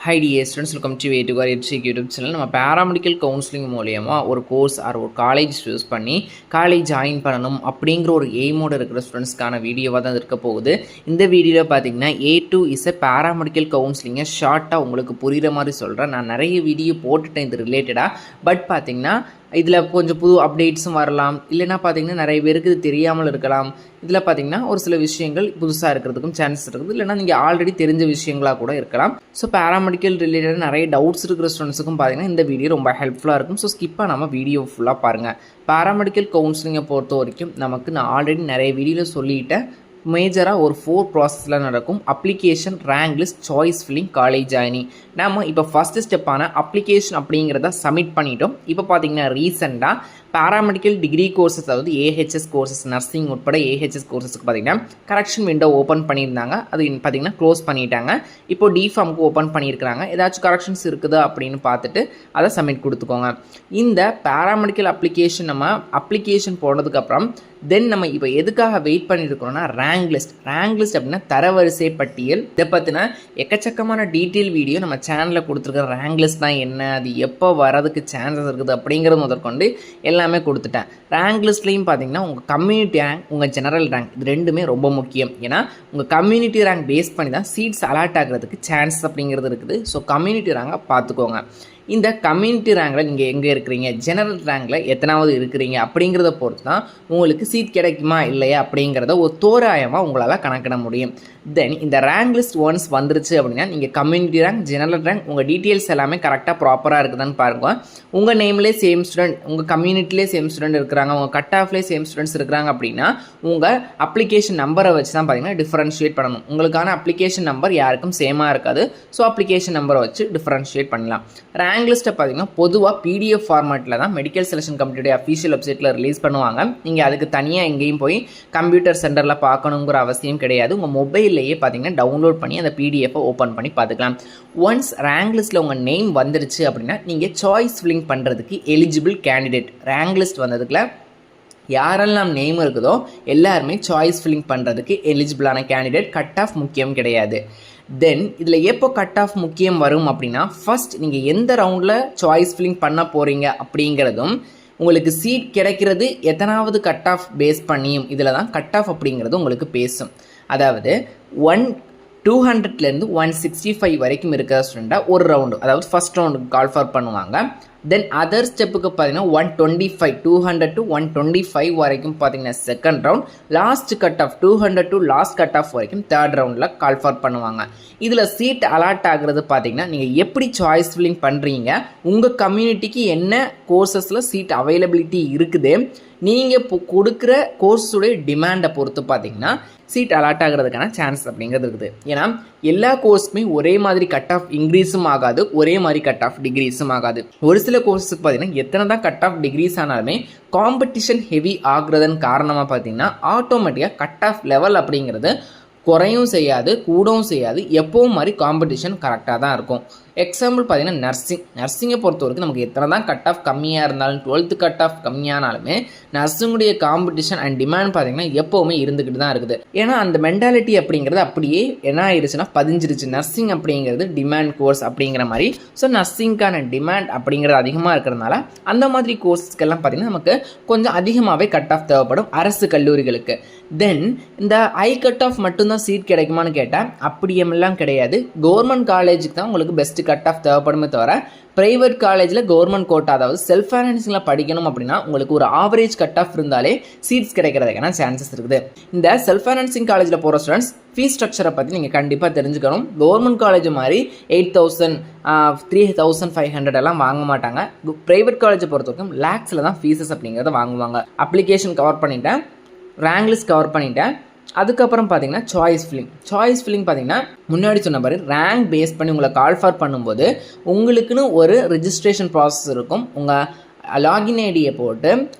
High dear students, welcome to வேட்டுகார் எட்சிக் YouTube channel. நம்ம பேராமெடிக்கல் கவுன்சிலிங் மூலயமா ஒரு கோர்ஸ் ஒரு காலேஜ் சூஸ் பண்ணி காலேஜ் ஜாயின் பண்ணணும் அப்படிங்கிற ஒரு எய்மோடு இருக்கிற ஸ்டூடெண்ட்ஸ்க்கான வீடியோவாக தான் இருக்க போகுது. இந்த வீடியோவில் பார்த்தீங்கன்னா A2 இஸ் எ பேராமெடிக்கல் கவுன்சிலிங்கை ஷார்ட்டாக உங்களுக்கு புரிகிற மாதிரி சொல்கிறேன். நான் நிறைய வீடியோ போட்டுட்டேன் இது ரிலேட்டடாக. பட் பார்த்தீங்கன்னா இதில் கொஞ்சம் புது அப்டேட்ஸும் வரலாம், இல்லைனா பார்த்தீங்கன்னா நிறைய பேருக்கு இது தெரியாமல் இருக்கலாம். இதில் பார்த்தீங்கன்னா ஒரு சில விஷயங்கள் புதுசாக இருக்கிறதுக்கும் சான்ஸ் இருக்குது, இல்லைனா நீங்கள் ஆல்ரெடி தெரிஞ்ச விஷயங்களாக கூட இருக்கலாம். ஸோ பேராமெடிக்கல் ரிலேட்டட் நிறைய டவுட்ஸ் இருக்கிற ஸ்டூடெண்ட்ஸுக்கும் பார்த்தீங்கன்னா இந்த வீடியோ ரொம்ப ஹெல்ப்ஃபுல்லாக இருக்கும். ஸோ ஸ்கிப்பாக நம்ம வீடியோ ஃபுல்லாக பாருங்கள். பேராமெடிக்கல் கவுன்சிலிங்கை பொறுத்த வரைக்கும் நான் ஆல்ரெடி நிறைய வீடியோவில் சொல்லிட்டேன். மேஜராக ஒரு 4 ப்ராசஸில் நடக்கும். Application, rank list, choice filling, college joining. நம்ம இப்போ ஃபஸ்ட்டு ஸ்டெப்பான அப்ளிகேஷன் அப்படிங்கிறத சப்மிட் பண்ணிட்டோம். இப்போ பார்த்தீங்கன்னா ரீசெண்டாக பேராமெடிக்கல் டிகிரி கோர்சஸ், அதாவது AHS கோர்சஸ், நர்சிங் உட்பட AHS கோர்சஸ்க்கு பார்த்தீங்கன்னா கரெக்ஷன் விண்டோ ஓப்பன் பண்ணியிருந்தாங்க. அது பார்த்தீங்கன்னா க்ளோஸ் பண்ணிட்டாங்க. இப்போ டிஃபார்முக்கு ஓப்பன் பண்ணியிருக்கிறாங்க. ஏதாச்சும் கரெக்ஷன்ஸ் இருக்குதா அப்படின்னு பார்த்துட்டு அதை சப்மிட் கொடுத்துக்கோங்க. இந்த பேராமெடிக்கல் அப்ளிகேஷன் நம்ம அப்ளிகேஷன் போனதுக்கப்புறம் தென் நம்ம இப்போ எதுக்காக வெயிட் பண்ணியிருக்கிறோம்னா ரேங்க் லிஸ்ட் அப்படின்னா தரவரிசை பட்டியல். இதை பற்றின எக்கச்சக்கமான டீட்டெயில் வீடியோ நம்ம சேனலில் கொடுத்துருக்குற. ரேங்க் லிஸ்ட் தான் என்ன, அது எப்போ வரதுக்கு சான்சஸ் இருக்குது அப்படிங்கிறது முதற்கொண்டு எல்லாமே கொடுத்துட்டேன். ரேங்க் லிஸ்ட்லேயும் பார்த்தீங்கன்னா உங்கள் கம்யூனிட்டி ரேங்க், உங்கள் ஜெனரல் ரேங்க், இது ரெண்டுமே ரொம்ப முக்கியம். ஏன்னா உங்கள் கம்யூனிட்டி ரேங்க் பேஸ் பண்ணி தான் சீட்ஸ் அலாட் ஆகிறதுக்கு சான்ஸ் அப்படிங்கிறது இருக்குது. ஸோ கம்யூனிட்டி ரேங்கை பார்த்துக்கோங்க. இந்த கம்யூனிட்டி ரேங்கில் நீங்கள் எங்கே இருக்கிறீங்க, ஜெனரல் ரேங்கில் எத்தனாவது இருக்கிறீங்க அப்படிங்கிறத பொறுத்து தான் உங்களுக்கு சீட் கிடைக்குமா இல்லையா அப்படிங்கிறத ஒரு தோராயமாக உங்களால் கணக்கிட முடியும். தென் இந்த ரேங்க் லிஸ்ட் ஒன்ஸ் வந்துருச்சு அப்படின்னா நீங்கள் கம்யூனிட்டி ரேங்க், ஜெனரல் ரேங்க், உங்கள் டீட்டெயில்ஸ் எல்லாமே கரெக்டாக ப்ராப்பராக இருக்குதான்னு பாருங்கள். உங்கள் நேம்லேயே சேம் ஸ்டூடெண்ட், உங்கள் கம்யூனிட்டிலே சேம் ஸ்டூடெண்ட் இருக்கிறாங்க, உங்கள் கட் ஆஃப்லேயே சேம் ஸ்டூடெண்ட்ஸ் இருக்கிறாங்க அப்படின்னா உங்கள் அப்ளிகேஷன் நம்பரை வச்சு தான் பார்த்தீங்கன்னா டிஃப்ரென்ஷியேட் பண்ணணும். உங்களுக்கான அப்ளிகேஷன் நம்பர் யாருக்கும் சேமாக இருக்காது. ஸோ அப்ளிகேஷன் நம்பரை வச்சு டிஃப்ரென்ஷியேட் பண்ணலாம். ரேங்க் லிஸ்ட்டை பார்த்தீங்கன்னா பொதுவாக PDF ஃபார்மேட்டில் தான் மெடிக்கல் செலெக்ஷன் கமிட்டியோட அஃபீஷியல் வெப்சைட்டில் ரிலீஸ் பண்ணுவாங்க. நீங்கள் அதுக்கு தனியாக எங்கேயும் போய் கம்ப்யூட்டர் சென்டரில் பார்க்கணுங்கிற அவசியம் கிடையாது. உங்கள் மொபைல்லையே பார்த்தீங்கன்னா டவுன்லோட் பண்ணி அந்த PDF ஓப்பன் பண்ணி பார்த்துக்கலாம். ஒன்ஸ் ரேங்க் லிஸ்ட்டில் உங்கள் நேம் வந்துருச்சு அப்படின்னா நீங்கள் சாய்ஸ் ஃபில்லிங் பண்ணுறதுக்கு எலிஜிபிள் கேண்டிடேட். ரேங்க் லிஸ்ட் வந்ததுக்குள்ள யாரெல்லாம் நேம் இருக்குதோ எல்லாருமே சாய்ஸ் ஃபில்லிங் பண்ணுறதுக்கு எலிஜிபிளான கேண்டிடேட். கட் ஆஃப் முக்கியம் கிடையாது. தென் இதில் எப்போ கட் ஆஃப் முக்கியம் வரும் அப்படின்னா ஃபஸ்ட் நீங்கள் எந்த ரவுண்டில் சாய்ஸ் ஃபில்லிங் பண்ண போகிறீங்க அப்படிங்கிறதும் உங்களுக்கு சீட் கிடைக்கிறது எத்தனாவது கட் ஆஃப் பேஸ் பண்ணியும் இதில் தான் கட் ஆஃப் அப்படிங்கிறது உங்களுக்கு பேசும். அதாவது 200லேருந்து 165 வரைக்கும் இருக்கிற ஸ்டூடெண்ட்டாக ஒரு ரவுண்டு, அதாவது ஃபஸ்ட் ரவுண்டுக்கு கால் ஃபார் பண்ணுவாங்க. தென் அதர் ஸ்டெப்புக்கு பார்த்தீங்கன்னா 125, 200 to 125 வரைக்கும் பார்த்தீங்கன்னா second round. Last cut off 200 to last cut off வரைக்கும் தேர்ட் ரவுண்டில் கால் ஃபார் பண்ணுவாங்க. இதில் சீட் அலாட் ஆகுறது பார்த்தீங்கன்னா நீங்கள் எப்படி சாய்ஸ் ஃபில்லிங் பண்ணுறீங்க, உங்கள் கம்யூனிட்டிக்கு என்ன கோர்சஸில் சீட் அவைலபிலிட்டி இருக்குது, நீங்கள் இப்போ கொடுக்குற கோர்ஸுடைய டிமாண்டை பொறுத்து பார்த்தீங்கன்னா சீட் அலாட் ஆகிறதுக்கான சான்ஸ் அப்படிங்கிறது இருக்குது. ஏன்னா எல்லா கோர்ஸுமே ஒரே மாதிரி கட் ஆஃப் இன்க்ரீஸும் ஆகாது, ஒரே மாதிரி கட் ஆஃப் டிகிரீஸும் ஆகாது. ஒரு சில கோர்ஸுக்கு பார்த்தீங்கன்னா எத்தனை தான் கட் ஆஃப் டிகிரீஸ் ஆனாலுமே காம்படிஷன் ஹெவி ஆகுறதன் காரணமாக பார்த்தீங்கன்னா ஆட்டோமேட்டிக்காக கட் ஆஃப் லெவல் அப்படிங்கிறது குறையும் செய்யாது, கூடவும் செய்யாது. எப்போவும் மாதிரி காம்படிஷன் கரெக்டாக தான் இருக்கும். எக்ஸாம்பிள் பார்த்தீங்கன்னா நர்சிங்கை பொறுத்த வரைக்கும் நமக்கு எத்தனை தான் கட் ஆஃப் கம்மியாக இருந்தாலும் 12th கட் ஆஃப் கம்மியானாலுமே நர்சிங்குடைய காம்படிஷன் அண்ட் டிமாண்ட் பார்த்தீங்கன்னா எப்போவுமே இருந்துக்கிட்டு தான் இருக்குது. ஏன்னா அந்த மென்டாலிட்டி அப்படிங்கிறது அப்படியே என்ன ஆயிடுச்சுன்னா பதிஞ்சிருச்சு. நர்சிங் அப்படிங்கிறது டிமாண்ட் கோர்ஸ் அப்படிங்கிற மாதிரி. ஸோ நர்சிங்கான டிமாண்ட் அப்படிங்கிறது அதிகமாக இருக்கிறதுனால அந்த மாதிரி கோர்ஸ்க்கெல்லாம் பார்த்தீங்கன்னா நமக்கு கொஞ்சம் அதிகமாகவே கட் ஆஃப் தேவைப்படும் அரசு கல்லூரிகளுக்கு. தென் இந்த ஹை கட் ஆஃப் மட்டும்தான் சீட் கிடைக்குமான்னு கேட்டால் அப்படியெல்லாம் கிடையாது. கவர்மெண்ட் காலேஜுக்கு தான் உங்களுக்கு பெஸ்ட் கட் ஆஃப் தேவைப்படுமே தவிர பிரைவேட் காலேஜில் கவர்மெண்ட் கோட்டா, அதாவது செல்ஃப் ஃபைனான்சிங்கில் படிக்கணும் அப்படின்னா உங்களுக்கு ஒரு ஆவரேஜ் கட் ஆஃப் இருந்தாலே சீட்ஸ் கிடைக்கிறதுக்கான சான்சஸ் இருக்குது. இந்த செல்ஃப் ஃபைனான்சிங் காலேஜில் போகிற ஸ்டூடெண்ட்ஸ் ஃபீஸ் ஸ்ட்ரக்சரை பற்றி நீங்கள் கண்டிப்பாக தெரிஞ்சுக்கணும். கவர்மெண்ட் காலேஜ் மாதிரி 8,000, 3,500 எல்லாம் வாங்க மாட்டாங்க. ப்ரைவேட் காலேஜை பொறுத்த வரைக்கும் லேக்ஸில் தான் ஃபீஸஸ் அப்படிங்கிறத வாங்குவாங்க. அப்ளிகேஷன் கவர் பண்ணிட்டேன், ரேங்க் லிஸ்ட் கவர் பண்ணிட்டேன். அதுக்கப்புறம் பார்த்தீங்கன்னா சாய்ஸ் ஃபில்லிங் பார்த்தீங்கன்னா முன்னாடி சொன்ன மாதிரி ரேங்க் பேஸ் பண்ணி உங்களை கால் ஃபார் பண்ணும்போது உங்களுக்குன்னு ஒரு ரிஜிஸ்ட்ரேஷன் ப்ராசஸ் இருக்கும். உங்கள் லாகின் ஐடியை போட்டு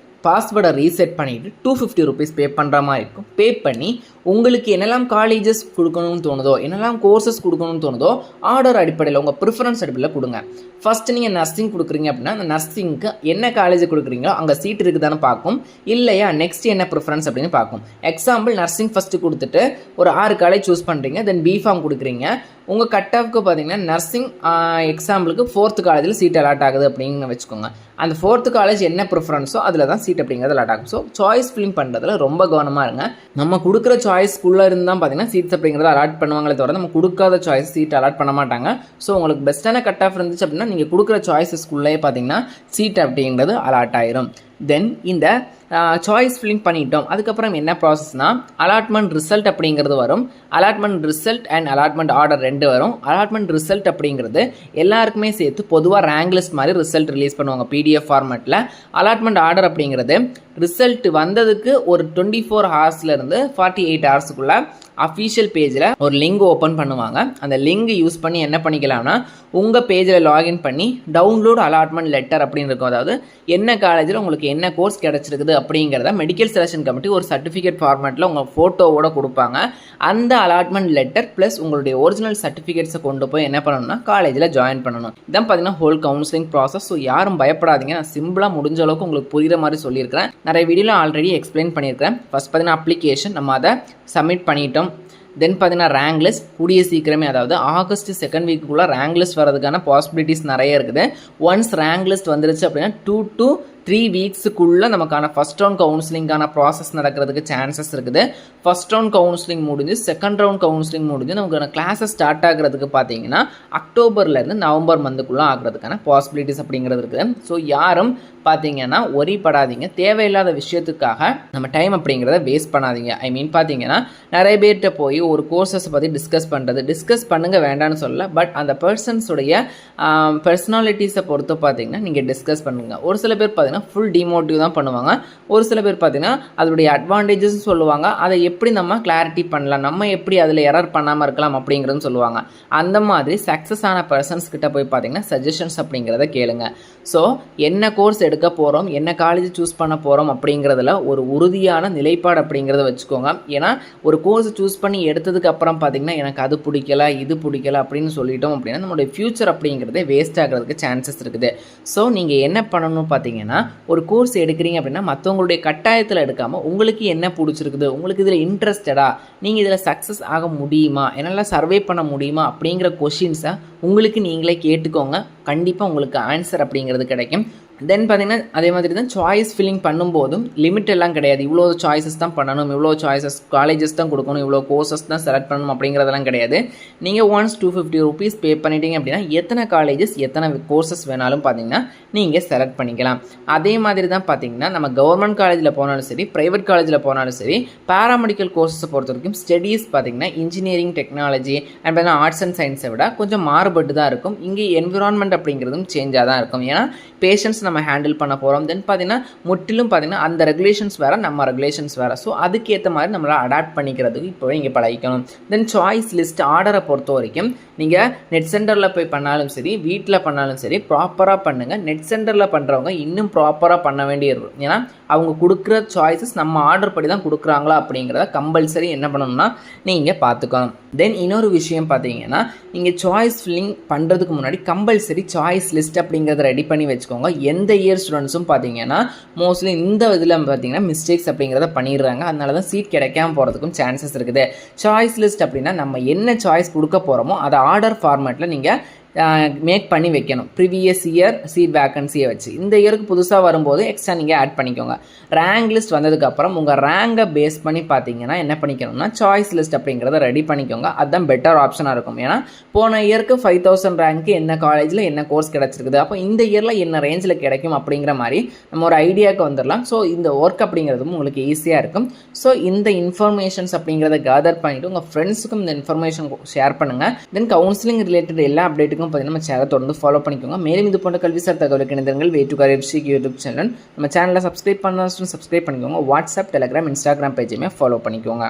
பாஸ்வேர்டை ரீசெட் பண்ணிவிட்டு 250 rupees பே பண்ணுற மாதிரி இருக்கும். பே பண்ணி உங்களுக்கு என்னெல்லாம் காலேஜஸ் கொடுக்கணும்னு தோணுதோ, என்னெல்லாம் கோர்சஸ் கொடுக்கணும்னு தோணுதோ ஆர்டர் அடிப்படையில் உங்கள் ப்ரிஃபரன்ஸ் அடிப்படையில் கொடுங்க. ஃபஸ்ட்டு நீங்கள் நர்சிங் கொடுக்குறீங்க அப்படின்னா அந்த நர்சிங்க்கு என்ன காலேஜ் கொடுக்குறீங்களோ அங்கே சீட் இருக்குதான்னு பார்க்கும். இல்லையா நெக்ஸ்ட் என்ன ப்ரிஃபரன்ஸ் அப்படின்னு பார்க்கும். எக்ஸாம்பிள் நர்சிங் ஃபஸ்ட்டு கொடுத்துட்டு ஒரு 6 காலேஜ் சூஸ் பண்ணுறீங்க. தென் பிஃபார்ம் கொடுக்குறீங்க. உங்கள் கட் ஆஃப்க்கு பார்த்தீங்கன்னா நர்சிங் எக்ஸாம்பிளுக்கு 4th காலேஜில் சீட் அலாட் ஆகுது அப்படின்னு வச்சுக்கோங்க. அந்த 4th காலேஜ் என்ன ப்ரிஃபரன்ஸோ அதில் தான் சீட் அப்படிங்கிறது அலாட் ஆகும். ஸோ சாய்ஸ் ஃபில்லிங் பண்ணுறதுல ரொம்ப கவனமாக இருங்க. நம்ம கொடுக்குற சாய்ஸ்க்குள்ளே இருந்து தான் பார்த்தீங்கன்னா சீட்ஸ் அப்படிங்கிறத அலாட் பண்ணுவாங்களே தவிர நம்ம கொடுக்காத சாய்ஸ் சீட் அலாட் பண்ண மாட்டாங்க. ஸோ உங்களுக்கு பெஸ்ட்டான கட் ஆஃப் இருந்துச்சு அப்படின்னா நீங்கள் கொடுக்குற சாய்ஸஸ்க்குள்ளே பார்த்தீங்கன்னா சீட் அப்படிங்கிறது அலாட் ஆயிரும். தென் இந்த சாய்ஸ் ஃபில்லிங் பண்ணிட்டோம். அதுக்கப்புறம் என்ன ப்ராசஸ்னால் அலாட்மெண்ட் ரிசல்ட் அப்படிங்கிறது வரும். Allotment result and allotment order 2 வரும். அலாட்மெண்ட் ரிசல்ட் அப்படிங்கிறது எல்லாருக்குமே சேர்த்து பொதுவாக ரேங்க் லிஸ்ட் மாதிரி ரிசல்ட் ரிலீஸ் பண்ணுவாங்க PDF ஃபார்மேட்டில். அலாட்மெண்ட் ஆர்டர் அப்படிங்கிறது ரிசல்ட் வந்ததுக்கு ஒரு 24 ஹவர்ஸ்லேருந்து 48 ஹவர்ஸுக்குள்ளே அஃபீஷியல் பேஜில் ஒரு லிங்க் ஓப்பன் பண்ணுவாங்க. அந்த லிங்க் யூஸ் பண்ணி என்ன பண்ணிக்கலாம்னா உங்கள் பேஜில் லாகின் பண்ணி டவுன்லோட் அலாட்மெண்ட் லெட்டர் அப்படின்னு இருக்கும். அதாவது என்ன காலேஜில் உங்களுக்கு என்ன கோர்ஸ் கிடச்சிருக்குது அப்படிங்கிறத மெடிக்கல் செலெக்ஷன் கமிட்டி ஒரு சர்டிஃபிகேட் ஃபார்மேட்டில் உங்கள் ஃபோட்டோவோட கொடுப்பாங்க. அந்த அலாட்மெண்ட் லெட்டர் ப்ளஸ் உங்களுடைய ஒரிஜினல் சர்டிஃபிகேட்ஸை கொண்டு போய் என்ன பண்ணணும்னா காலேஜில் ஜாயின் பண்ணணும். இதான் பார்த்தீங்கன்னா ஹோல் கவுன்சிலிங் ப்ராசஸ். ஸோ யாரும் பயப்படாதீங்க. நான் சிம்பிளாக முடிஞ்ச அளவுக்கு உங்களுக்கு புரிகிற மாதிரி சொல்லியிருக்கிறேன். நிறைய வீடியோவில் ஆல்ரெடி எக்ஸ்பிளைன் பண்ணியிருக்கிறேன். ஃபஸ்ட் பார்த்தீங்கன்னா அப்ளிகேஷன் நம்ம அதை சப்மிட் பண்ணிட்டோம். தென் பார்த்தீங்கன்னா ரேங்க் லிஸ்ட் கூடிய சீக்கிரமே, அதாவது ஆகஸ்ட் 2nd வீக்குள்ளே ரேங்க் லிஸ்ட் வரதுக்கான பாசிபிலிட்டிஸ் நிறைய இருக்குது. ஒன்ஸ் ரேங்க் லிஸ்ட் வந்துருச்சு அப்படின்னா 2 to 3 வீக்ஸுக்குள்ளே நமக்கான ஃபஸ்ட் ரவுண்ட் கவுன்சிலிங்கான ப்ராசஸ் நடக்கிறதுக்கு சான்சஸ் இருக்குது. ஃபஸ்ட் ரவுண்ட் கவுன்சிலிங் முடிஞ்சு செகண்ட் ரவுண்ட் கவுன்சிலிங் முடிஞ்சு நமக்கான கிளாஸஸ் ஸ்டார்ட் ஆகிறதுக்கு பார்த்தீங்கன்னா அக்டோபர்லேருந்து நவம்பர் மந்த்துக்குள்ளே ஆகிறதுக்கான பாசிபிலிட்டிஸ் அப்படிங்கிறது இருக்குது. ஸோ யாரும் பார்த்தீங்கன்னா ஒரி படாதீங்க. தேவையில்லாத விஷயத்துக்காக நம்ம டைம் அப்படிங்கிறத வேஸ்ட் பண்ணாதீங்க. ஐ மீன் பார்த்தீங்கன்னா நிறைய பேர்கிட்ட போய் ஒரு கோர்சஸை பற்றி டிஸ்கஸ் பண்ணுங்க வேண்டான்னு சொல்லல. பட் அந்த பர்சன்ஸுடைய பர்சனாலிட்டிஸை பொறுத்து பார்த்தீங்கன்னா நீங்கள் டிஸ்கஸ் பண்ணுங்கள். ஒரு சில பேர் பார்த்தீங்கன்னா ஃபுல் டிமோட்டிவ் தான் பண்ணுவாங்க. ஒரு சில பேர் பார்த்தீங்கன்னா அதோடைய அட்வான்டேஜஸ் சொல்லுவாங்க. அதை எப்படி நம்ம கிளாரிட்டி பண்ணலாம், நம்ம எப்படி அதில் எரர் பண்ணாமல் இருக்கலாம் அப்படிங்கிறதுன்னு சொல்லுவாங்க. அந்த மாதிரி சக்ஸஸ் ஆன பர்சன்ஸ் கிட்ட போய் பார்த்தீங்கன்னா சஜஷன்ஸ் அப்படிங்கிறத கேளுங்க. ஸோ என்ன கோர்ஸ் எடுக்க போகிறோம், என்ன காலேஜ் சூஸ் பண்ண போகிறோம் அப்படிங்கிறதுல ஒரு உறுதியான நிலைப்பாடு அப்படிங்கிறத வச்சுக்கோங்க. ஏன்னா ஒரு கோர்ஸ் சூஸ் பண்ணி எடுத்ததுக்கு அப்புறம் பார்த்தீங்கன்னா எனக்கு அது பிடிக்கல இது பிடிக்கல அப்படின்னு சொல்லிட்டோம் அப்படின்னா நம்மளுடைய ஃபியூச்சர் அப்படிங்கிறதே வேஸ்ட் ஆகிறதுக்கு சான்சஸ் இருக்குது. ஸோ நீங்கள் என்ன பண்ணணும்னு பார்த்தீங்கன்னா ஒரு கோர்ஸ் எடுக்கிறீங்க அப்படின்னா மற்றவங்களுடைய கட்டாயத்தில் எடுக்காமல் உங்களுக்கு என்ன பிடிச்சிருக்குது, உங்களுக்கு இதில் இன்ட்ரெஸ்டடா, நீங்கள் இதில் சக்ஸஸ் ஆக முடியுமா, என்னால் சர்வே பண்ண முடியுமா அப்படிங்கிற கொஷின்ஸை உங்களுக்கு நீங்களே கேட்டுக்கோங்க. கண்டிப்பாக உங்களுக்கு ஆன்சர் அப்படிங்கிறது கிடைக்கும். தென் பார்த்தீங்கன்னா அதே மாதிரி தான் சாய்ஸ் ஃபில்லிங் பண்ணும்போதும் லிமிட் எல்லாம் கிடையாது. இவ்வளோ சாய்ஸஸ் தான் பண்ணணும், இவ்வளோ சாய்ஸஸ் காலேஜஸ் தான் கொடுக்கணும், இவ்வளோ கோர்சஸ் தான் செலக்ட் பண்ணணும் அப்படிங்கிறதெல்லாம் கிடையாது. நீங்கள் ஒன்ஸ் 250 rupees பே பண்ணிட்டீங்க அப்படின்னா எத்தனை காலேஜஸ் எத்தனை கோர்சஸ் வேணாலும் பார்த்தீங்கன்னா நீங்கள் செலக்ட் பண்ணிக்கலாம். அதே மாதிரி தான் பார்த்தீங்கன்னா நம்ம கவர்மெண்ட் காலேஜில் போனாலும் சரி, ப்ரைவேட் காலேஜில் போனாலும் சரி, பேராமெடிக்கல் கோர்ஸஸை பொறுத்த வரைக்கும் ஸ்டடீஸ் பார்த்தீங்கன்னா இன்ஜினியரிங் டெக்னாலஜி அண்ட் பார்த்தீங்கன்னா ஆர்ட்ஸ் அண்ட் சயின்ஸை விட கொஞ்சம் மாறுபட்டு தான் இருக்கும். இங்கே என்விரான்மெண்ட் அப்படிங்கிறதும் சேஞ்சாக தான் இருக்கும். ஏன்னா பேஷண்ட்ஸ் நம்ம ஹேண்டில் பண்ண போகிறோம். தென் பார்த்தீங்கன்னா முற்றிலும் பார்த்தீங்கன்னா அந்த ரெகுலேஷன்ஸ் வேறு, நம்ம ரெகுலேஷன்ஸ் வேறு. ஸோ அதுக்கேற்ற மாதிரி நம்மளால் அடாப்ட் பண்ணிக்கிறதுக்கு இப்போவே இங்கே பழகிக்கணும். தென் சாய்ஸ் லிஸ்ட் ஆர்டரை பொறுத்த வரைக்கும் நீங்கள் நெட் சென்டரில் போய் பண்ணாலும் சரி, வீட்டில் பண்ணாலும் சரி, ப்ராப்பராக பண்ணுங்கள். நெட் சென்டரில் பண்ணுறவங்க இன்னும் ப்ராப்பராக பண்ண வேண்டியிருக்கும். ஏன்னா அவங்க கொடுக்குற சாய்ஸஸ் நம்ம ஆர்டர் படி தான் கொடுக்குறாங்களா அப்படிங்கிறத கம்பல்சரி என்ன பண்ணணும்னா நீங்கள் பார்த்துக்கணும். தென் இன்னொரு விஷயம் பார்த்தீங்கன்னா நீங்கள் சாய்ஸ் ஃபில்லிங் பண்ணுறதுக்கு முன்னாடி கம்பல்சரி சாய்ஸ் லிஸ்ட் அப்படிங்கிறத ரெடி பண்ணி வச்சுக்கோங்க. எந்த இயர் ஸ்டூடெண்ட்ஸும் பார்த்தீங்கன்னா மோஸ்ட்லி இந்த இதில் பார்த்தீங்கன்னா மிஸ்டேக்ஸ் அப்படிங்கிறத பண்ணிடுறாங்க. அதனால தான் சீட் கிடைக்காம போகிறதுக்கும் சான்சஸ் இருக்குது. சாய்ஸ் லிஸ்ட் அப்படின்னா நம்ம என்ன சாய்ஸ் கொடுக்க போகிறோமோ அதை ஆர்டர் ஃபார்மேட்டில் நீங்கள் மேக் பண்ணி வைக்கணும். ப்ரீவியஸ் இயர் சீட் வேக்கன்சியை வச்சு இந்த இயருக்கு புதுசாக வரும்போது எக்ஸ்ட்ரா நீங்கள் ஆட் பண்ணிக்கோங்க. ரேங்க் லிஸ்ட் வந்ததுக்கப்புறம் உங்கள் ரேங்கை பேஸ் பண்ணி பார்த்தீங்கன்னா என்ன பண்ணிக்கணும்னா சாய்ஸ் லிஸ்ட் அப்படிங்கிறத ரெடி பண்ணிக்கோங்க. அதுதான் பெட்டர் ஆப்ஷனாக இருக்கும். ஏன்னா போன இயருக்கு 5000 ரேங்க்கு என்ன காலேஜில் என்ன கோர்ஸ் கிடச்சிருக்குது, அப்போ இந்த இயரில் என்ன ரேஞ்சில் கிடைக்கும் அப்படிங்கிற மாதிரி நம்ம ஒரு ஐடியாவுக்கு வந்துடலாம். ஸோ இந்த ஒர்க் அப்படிங்கிறதும் உங்களுக்கு ஈஸியாக இருக்கும். ஸோ இந்த இன்ஃபர்மேஷன்ஸ் அப்படிங்கிறத கேதர் பண்ணிவிட்டு உங்கள் ஃப்ரெண்ட்ஸுக்கும் இந்த இன்ஃபர்மேஷன் ஷேர் பண்ணுங்கள். தென் கவுன்சிலிங் ரிலேட்டட் எல்லா அப்டேட்டுக்கும் பார்த்தீங்கன்னா நம்ம சேனலை தொடர்ந்து ஃபாலோ பண்ணிக்கோங்க. மேலும் இது போன்ற கல்விசார் தகவலுக்கு இணைந்திருங்கள். Way to career FC YouTube channel நம்ம சேனலை சப்ஸ்கிரைப் பண்ணிக்கோங்க. வாட்ஸ்அப், டெலிகிராம், இன்ஸ்டாகிராம் பேஜையுமே ஃபாலோ பண்ணிக்கோங்க.